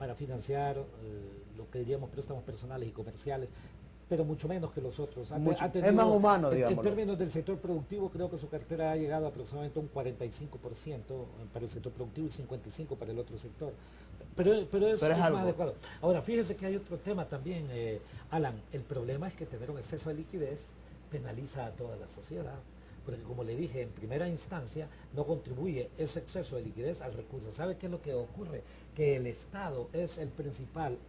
para financiar lo que diríamos préstamos personales y comerciales, pero mucho menos que los otros. Es más humano, digamos. En términos del sector productivo, creo que su cartera ha llegado aproximadamente a un 45% para el sector productivo y 55% para el otro sector. Pero es más adecuado. Ahora, fíjese que hay otro tema también, Alan. El problema es que tener un exceso de liquidez penaliza a toda la sociedad. Porque como le dije, en primera instancia no contribuye ese exceso de liquidez al recurso. ¿Sabe qué es lo que ocurre? Que el Estado es el principal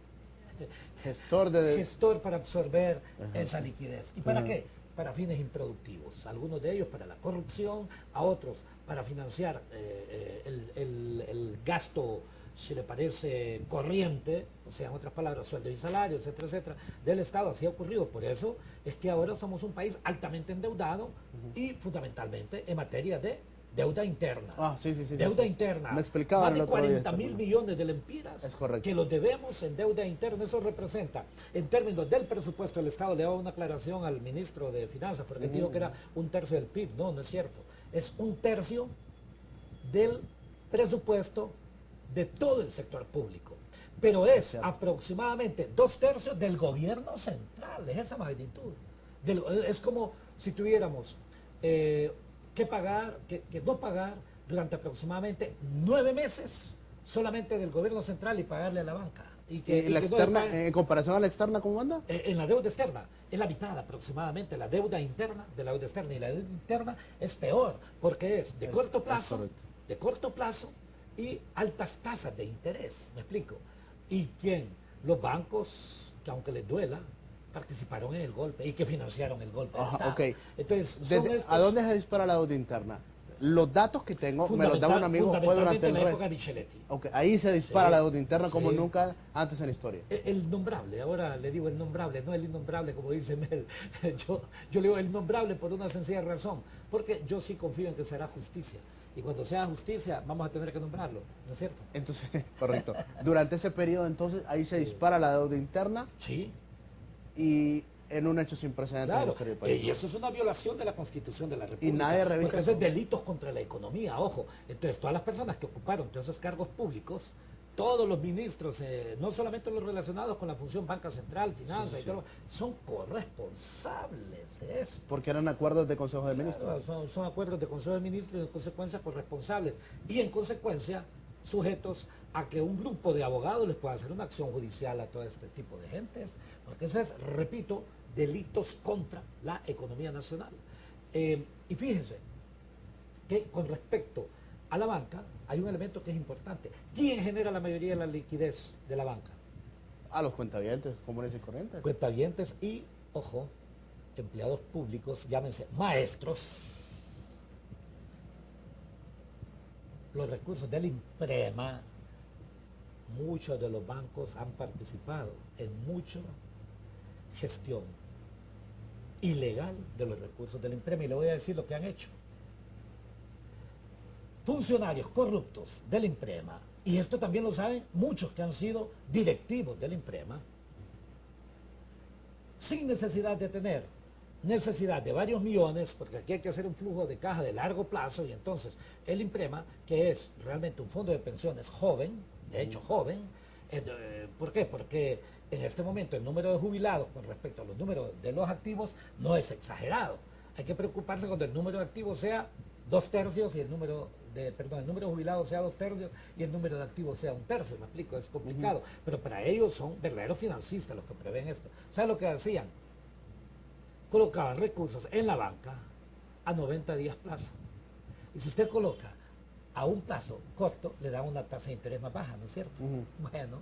gestor para absorber esa liquidez. ¿Y para qué? Para fines improductivos. Algunos de ellos para la corrupción, a otros para financiar el gasto, si le parece, corriente, o sea, en otras palabras, sueldos y salarios, etcétera, etcétera, del Estado. Así ha ocurrido. Por eso es que ahora somos un país altamente endeudado y fundamentalmente en materia de deuda interna. Deuda interna. Me explicaban más de 40.000 millones de lempiras que los debemos en deuda interna. Eso representa, en términos del presupuesto del Estado, le hago una aclaración al ministro de Finanzas, porque dijo que era 1/3 del PIB. No, no es cierto. Es 1/3 del presupuesto de todo el sector público. Pero es aproximadamente 2/3 del gobierno central. Es esa magnitud. Es como si tuviéramos que no pagar durante aproximadamente 9 meses solamente del gobierno central y pagarle a la banca. En comparación a la externa, ¿cómo anda? En la deuda externa es la mitad aproximadamente, la deuda interna de la deuda externa, y la deuda interna es peor porque es de corto plazo y altas tasas de interés. ¿Me explico? ¿Y quién? Los bancos, que aunque les duela, participaron en el golpe y que financiaron el golpe. Entonces, ¿a dónde se dispara la deuda interna? Los datos que tengo me los da un amigo, fue durante la época de Micheletti. Ahí se dispara la deuda interna como nunca antes en la historia. El nombrable, ahora le digo el nombrable, no el innombrable como dice Mel. Yo le digo el nombrable por una sencilla razón, porque yo sí confío en que será justicia. Y cuando sea justicia, vamos a tener que nombrarlo, ¿no es cierto? Entonces, correcto. Durante ese periodo, entonces, ahí se dispara la deuda interna. Sí. Y en un hecho sin precedentes en la historia del país. Y eso es una violación de la Constitución de la República. Y nadie revisa porque eso es delitos contra la economía, ojo. Entonces, todas las personas que ocuparon todos esos cargos públicos, todos los ministros, no solamente los relacionados con la función banca central, finanzas y todo, son corresponsables de eso. Porque eran acuerdos de Consejo de Ministros. Son acuerdos de Consejo de Ministros y en consecuencia corresponsables. Y en consecuencia sujetos a que un grupo de abogados les pueda hacer una acción judicial a todo este tipo de gentes, porque eso es, repito, delitos contra la economía nacional. Y fíjense que con respecto a la banca hay un elemento que es importante. ¿Quién genera la mayoría de la liquidez de la banca? A los cuentavientes comunes y corrientes. Cuentavientes y, ojo, empleados públicos, llámense maestros. Los recursos del IMPREMA, muchos de los bancos han participado en mucha gestión ilegal de los recursos del IMPREMA, y le voy a decir lo que han hecho. Funcionarios corruptos del IMPREMA, y esto también lo saben muchos que han sido directivos del IMPREMA, sin necesidad de tener necesidad de varios millones, porque aquí hay que hacer un flujo de caja de largo plazo, y entonces el IMPREMA, que es realmente un fondo de pensiones joven, de hecho joven, ¿por qué? Porque en este momento el número de jubilados con respecto a los números de los activos no es exagerado. Hay que preocuparse cuando el número de activos sea 2/3 y el número de jubilados sea 2/3 y el número de activos sea 1/3. Me explico, es complicado. Pero para ellos son verdaderos financistas los que prevén esto. ¿Saben lo que hacían? Colocaban recursos en la banca a 90 días plazo. Y si usted coloca a un plazo corto, le dan una tasa de interés más baja, ¿no es cierto? Bueno,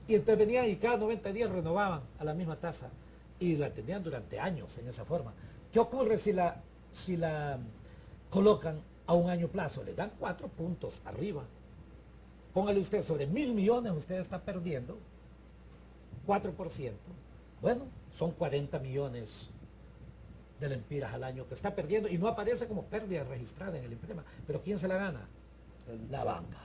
y entonces venían y cada 90 días renovaban a la misma tasa y la tenían durante años en esa forma. ¿Qué ocurre si la colocan a un año plazo? Le dan 4 puntos arriba. Póngale usted sobre 1.000 millones, usted está perdiendo 4%. Bueno, son 40 millones de lempiras al año que está perdiendo y no aparece como pérdida registrada en el IMPREMA. Pero ¿quién se la gana? La banca.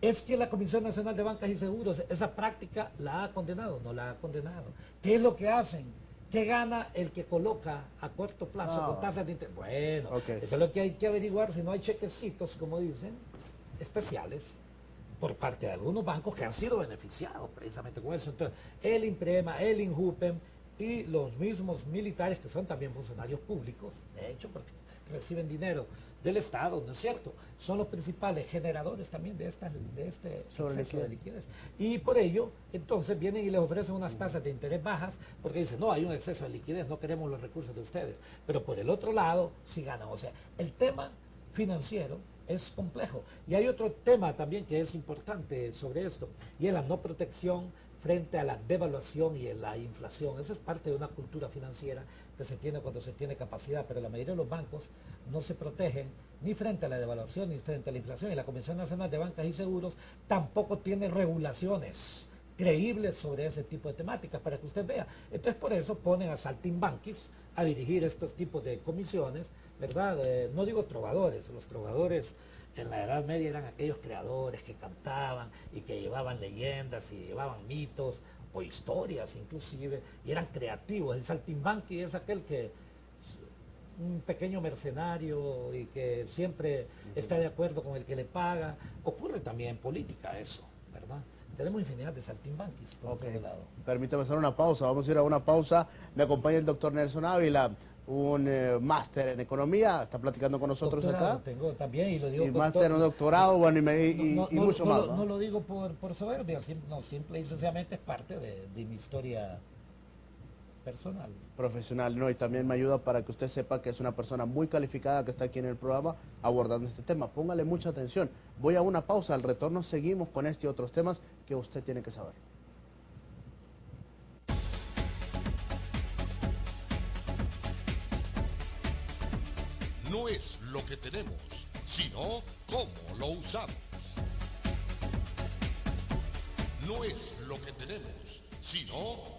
Es que la Comisión Nacional de Bancas y Seguros esa práctica la ha condenado, no la ha condenado. ¿Qué es lo que hacen? ¿Qué gana el que coloca a corto plazo con tasas de interés? Bueno, eso es lo que hay que averiguar, si no hay chequecitos, como dicen, especiales por parte de algunos bancos que han sido beneficiados precisamente con eso. Entonces, el INPREMA, el INJUPEM y los mismos militares que son también funcionarios públicos, de hecho, porque reciben dinero del Estado, ¿no es cierto? Son los principales generadores también de este exceso de liquidez. Y por ello, entonces vienen y les ofrecen unas tasas de interés bajas, porque dicen, no, hay un exceso de liquidez, no queremos los recursos de ustedes. Pero por el otro lado, sí ganan. O sea, el tema financiero es complejo. Y hay otro tema también que es importante sobre esto, y es la no protección frente a la devaluación y a la inflación. Esa es parte de una cultura financiera que se tiene cuando se tiene capacidad, pero la mayoría de los bancos no se protegen ni frente a la devaluación ni frente a la inflación, y la Comisión Nacional de Bancas y Seguros tampoco tiene regulaciones creíbles sobre ese tipo de temáticas para que usted vea. Entonces por eso ponen a saltimbanquis a dirigir estos tipos de comisiones, ¿verdad? No digo trovadores, los trovadores en la Edad Media eran aquellos creadores que cantaban y que llevaban leyendas y llevaban mitos o historias inclusive, y eran creativos. El saltimbanqui es aquel que un pequeño mercenario y que siempre está de acuerdo con el que le paga. Ocurre también en política eso, ¿verdad? Tenemos infinidad de saltimbanquis por otro lado. Permítame hacer una pausa, vamos a ir a una pausa. Me acompaña el doctor Nelson Ávila, un máster en economía, está platicando con nosotros Doctorado acá. tengo también, y lo digo Y con máster en doctorado, bueno, y mucho más. No lo digo por soberbia, simple y sencillamente es parte de mi historia personal. Profesional, ¿no? Y también me ayuda para que usted sepa que es una persona muy calificada que está aquí en el programa abordando este tema. Póngale mucha atención. Voy a una pausa, al retorno seguimos con este y otros temas que usted tiene que saber. No es lo que tenemos, sino cómo lo usamos. No es lo que tenemos, sino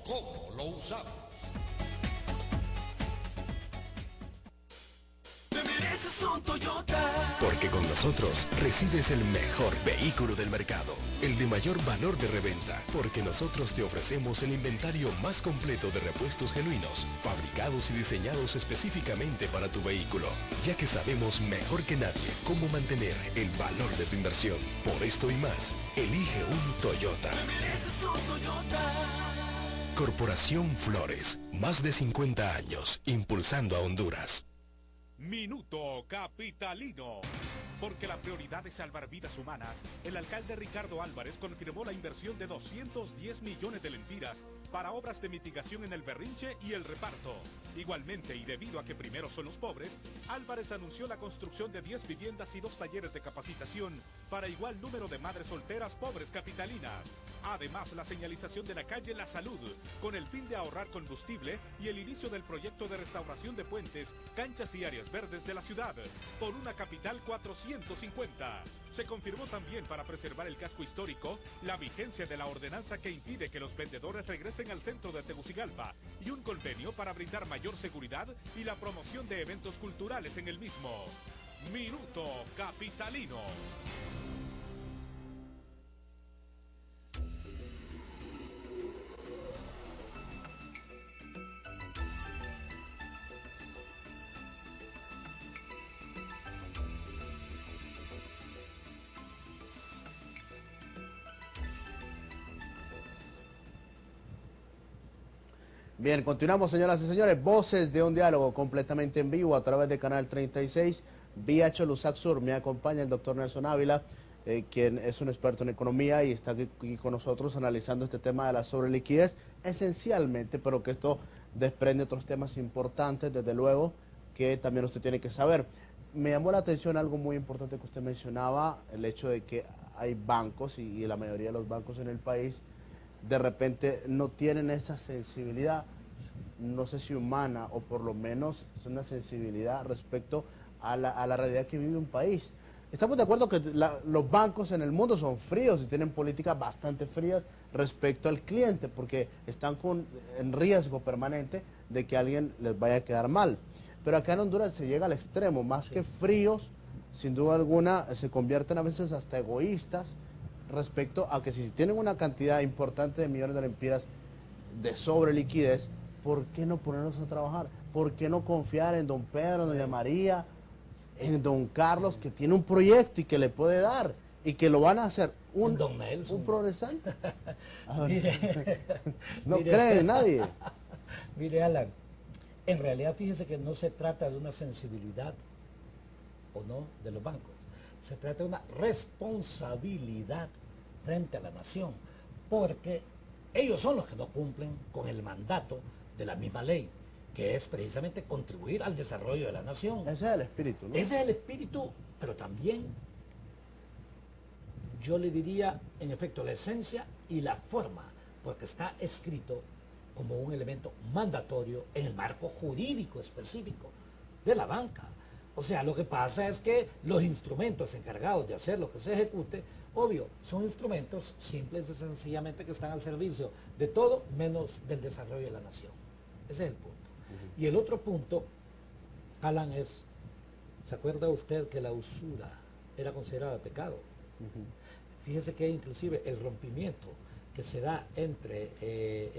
cómo lo usamos. Te mereces un Toyota. Porque con nosotros recibes el mejor vehículo del mercado, el de mayor valor de reventa, porque nosotros te ofrecemos el inventario más completo de repuestos genuinos, fabricados y diseñados específicamente para tu vehículo, ya que sabemos mejor que nadie cómo mantener el valor de tu inversión. Por esto y más, elige un Toyota. Te mereces un Toyota. Corporación Flores, más de 50 años impulsando a Honduras. Minuto Capitalino. Porque la prioridad es salvar vidas humanas, el alcalde Ricardo Álvarez confirmó la inversión de 210 millones de lempiras para obras de mitigación en el Berrinche y el Reparto. Igualmente, y debido a que primero son los pobres, Álvarez anunció la construcción de 10 viviendas y 2 talleres de capacitación para igual número de madres solteras pobres capitalinas. Además, la señalización de la calle La Salud, con el fin de ahorrar combustible, y el inicio del proyecto de restauración de puentes, canchas y áreas verdes de la ciudad, por una capital 450. Se confirmó también, para preservar el casco histórico, la vigencia de la ordenanza que impide que los vendedores regresen al centro de Tegucigalpa, y un convenio para brindar mayor seguridad y la promoción de eventos culturales en el mismo. Minuto Capitalino. Bien, continuamos, señoras y señores. Voces de un diálogo completamente en vivo a través de Canal 36, vía Cholusac Sur. Me acompaña el doctor Nelson Ávila, quien es un experto en economía y está aquí con nosotros analizando este tema de la sobreliquidez, esencialmente, pero que esto desprende otros temas importantes, desde luego, que también usted tiene que saber. Me llamó la atención algo muy importante que usted mencionaba, el hecho de que hay bancos, y la mayoría de los bancos en el país, de repente no tienen esa sensibilidad, no sé si humana, o por lo menos es una sensibilidad respecto a la realidad que vive un país. Estamos de acuerdo que los bancos en el mundo son fríos y tienen políticas bastante frías respecto al cliente, porque están en riesgo permanente de que alguien les vaya a quedar mal. Pero acá en Honduras se llega al extremo, más que fríos, sin duda alguna, se convierten a veces hasta egoístas, respecto a que si tienen una cantidad importante de millones de lempiras de sobreliquidez, ¿por qué no ponernos a trabajar? ¿Por qué no confiar en don Pedro, en doña María, en don Carlos, que tiene un proyecto y que le puede dar, y que lo van a hacer un don Nelson. un progresante. Mire, No mire, cree en nadie. Mire, Alan, en realidad fíjese que no se trata de una sensibilidad o no de los bancos. Se trata de una responsabilidad frente a la nación, porque ellos son los que no cumplen con el mandato de la misma ley, que es precisamente contribuir al desarrollo de la nación. Ese es el espíritu, ¿no? Ese es el espíritu, pero también yo le diría, en efecto, la esencia y la forma, porque está escrito como un elemento mandatorio en el marco jurídico específico de la banca. O sea, lo que pasa es que los instrumentos encargados de hacer lo que se ejecute, obvio, son instrumentos simples y sencillamente que están al servicio de todo menos del desarrollo de la nación. Ese es el punto. Y el otro punto, Alan, es, ¿se acuerda usted que la usura era considerada pecado? Fíjese que inclusive el rompimiento que se da entre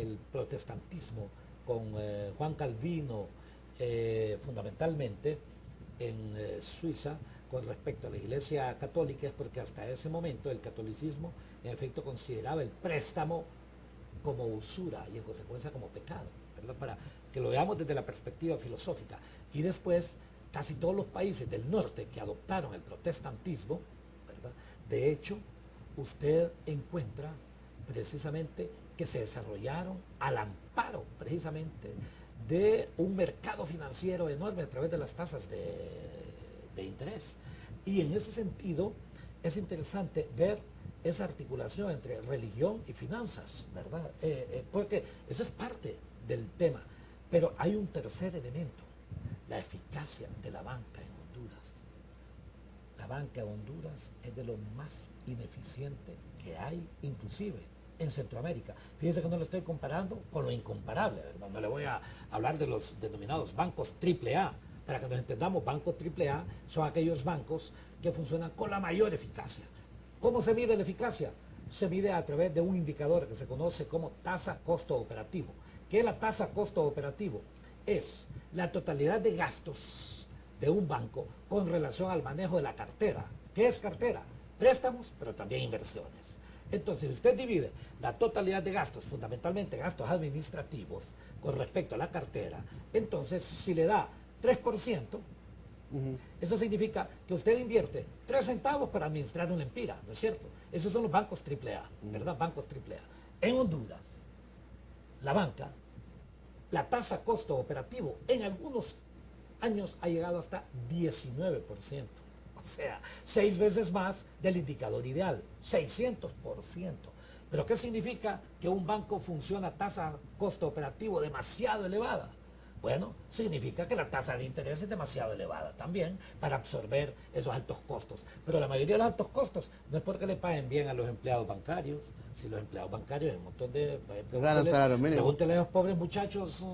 el protestantismo con Juan Calvino, fundamentalmente en Suiza, con respecto a la Iglesia Católica, es porque hasta ese momento el catolicismo en efecto consideraba el préstamo como usura y en consecuencia como pecado, ¿verdad? Para que lo veamos desde la perspectiva filosófica. Y después, casi todos los países del norte que adoptaron el protestantismo, ¿verdad? De hecho, usted encuentra precisamente que se desarrollaron al amparo precisamente de un mercado financiero enorme a través de las tasas de interés. Y en ese sentido es interesante ver esa articulación entre religión y finanzas, ¿verdad? Porque eso es parte del tema. Pero hay un tercer elemento, la eficacia de la banca en Honduras. La banca en Honduras es de lo más ineficiente que hay, inclusive en Centroamérica. Fíjense que no lo estoy comparando con lo incomparable, ¿verdad? No le voy a hablar de los denominados bancos AAA. Para que nos entendamos, bancos AAA son aquellos bancos que funcionan con la mayor eficacia. ¿Cómo se mide la eficacia? Se mide a través de un indicador que se conoce como tasa costo operativo. ¿Qué es la tasa costo operativo? Es la totalidad de gastos de un banco con relación al manejo de la cartera. ¿Qué es cartera? Préstamos, pero también inversiones. Entonces, si usted divide la totalidad de gastos, fundamentalmente gastos administrativos, con respecto a la cartera, entonces si le da 3%, eso significa que usted invierte 3 centavos para administrar una empira, ¿no es cierto? Esos son los bancos AAA, ¿verdad? Bancos AAA. En Honduras, la banca, la tasa costo operativo en algunos años ha llegado hasta 19%. O sea, 6 veces más del indicador ideal, 600%. ¿Pero qué significa que un banco funciona a tasa costo operativo demasiado elevada? Bueno, significa que la tasa de interés es demasiado elevada también para absorber esos altos costos. Pero la mayoría de los altos costos no es porque le paguen bien a los empleados bancarios. Si los empleados bancarios hay un montón de... Pregúntele a los pobres muchachos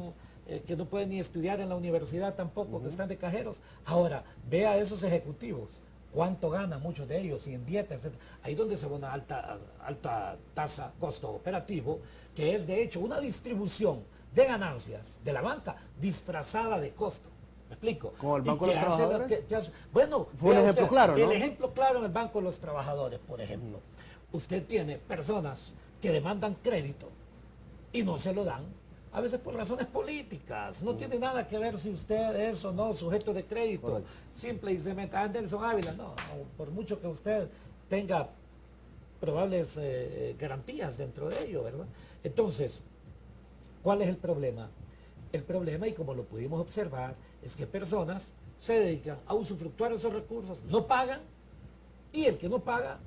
que no pueden ni estudiar en la universidad tampoco, que están de cajeros. Ahora, vea a esos ejecutivos, cuánto ganan muchos de ellos y en dieta, etc. Ahí donde se ve una alta tasa costo operativo, que es de hecho una distribución de ganancias de la banca disfrazada de costo. ¿Me explico? Como el Banco de los Trabajadores. Bueno, fue un ejemplo claro, ¿no? El ejemplo claro en el Banco de los Trabajadores, por ejemplo. Usted tiene personas que demandan crédito y no se lo dan, a veces por razones políticas. No tiene nada que ver si usted es o no sujeto de crédito. Correcto. Simple y sencillamente, Anderson Ávila, no, por mucho que usted tenga probables garantías dentro de ello, ¿verdad? Entonces, ¿cuál es el problema? El problema, y como lo pudimos observar, es que personas se dedican a usufructuar esos recursos, no pagan, y el que no paga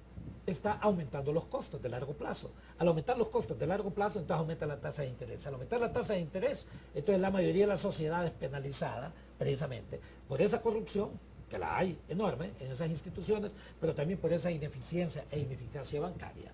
está aumentando los costos de largo plazo. Al aumentar los costos de largo plazo, entonces aumenta la tasa de interés. Al aumentar la tasa de interés, entonces la mayoría de la sociedad es penalizada precisamente por esa corrupción, que la hay enorme en esas instituciones, pero también por esa ineficiencia e ineficacia bancaria.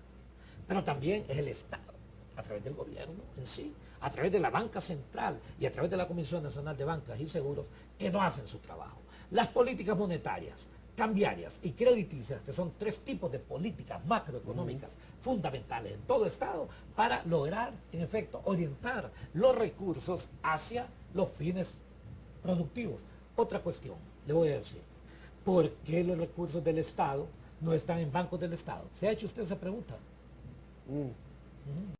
Pero también es el Estado, a través del gobierno en sí, a través de la banca central y a través de la Comisión Nacional de Bancas y Seguros, que no hacen su trabajo. Las políticas monetarias, cambiarias y crediticias, que son 3 tipos de políticas macroeconómicas fundamentales en todo Estado para lograr, en efecto, orientar los recursos hacia los fines productivos. Otra cuestión, le voy a decir, ¿por qué los recursos del Estado no están en bancos del Estado? ¿Se ha hecho usted esa pregunta?